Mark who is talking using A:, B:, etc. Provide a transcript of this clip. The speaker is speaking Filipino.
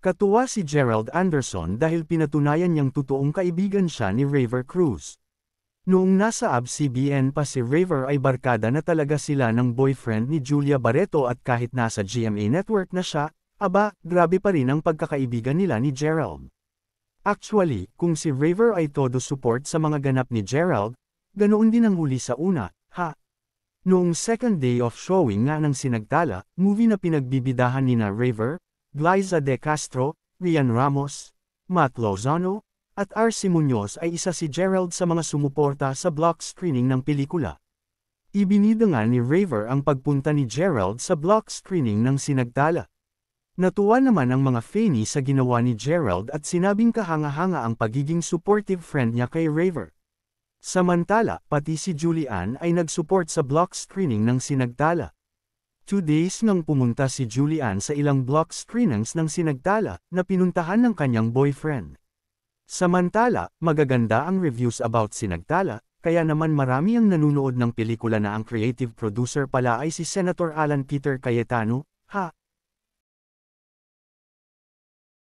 A: Katuwa si Gerald Anderson dahil pinatunayan niyang totoong kaibigan siya ni Raver Cruz. Noong nasa ABS-CBN pa si Raver ay barkada na talaga sila ng boyfriend ni Julia Barreto at kahit nasa GMA Network na siya, aba, grabe pa rin ang pagkakaibigan nila ni Gerald. Actually, kung si Raver ay todo support sa mga ganap ni Gerald, ganoon din ang huli sa una, ha? Noong second day of showing nga ng Sinagtala, movie na pinagbibidahan nina Raver, Glyza De Castro, Rian Ramos, Matt Lozano, at RC Muñoz ay isa si Gerald sa mga sumuporta sa block screening ng pelikula. Ibinida nga ni Raver ang pagpunta ni Gerald sa block screening ng Sinagtala. Natuwa naman ang mga fani sa ginawa ni Gerald at sinabing kahanga-hanga ang pagiging supportive friend niya kay Raver. Samantala, pati si Julian ay nag-support sa block screening ng Sinagtala. 2 days nang pumunta si Julian sa ilang block screenings ng Sinagtala na pinuntahan ng kanyang boyfriend. Samantala, magaganda ang reviews about Sinagtala, kaya naman marami ang nanunood ng pelikula na ang creative producer pala ay si Senator Alan Peter Cayetano, ha?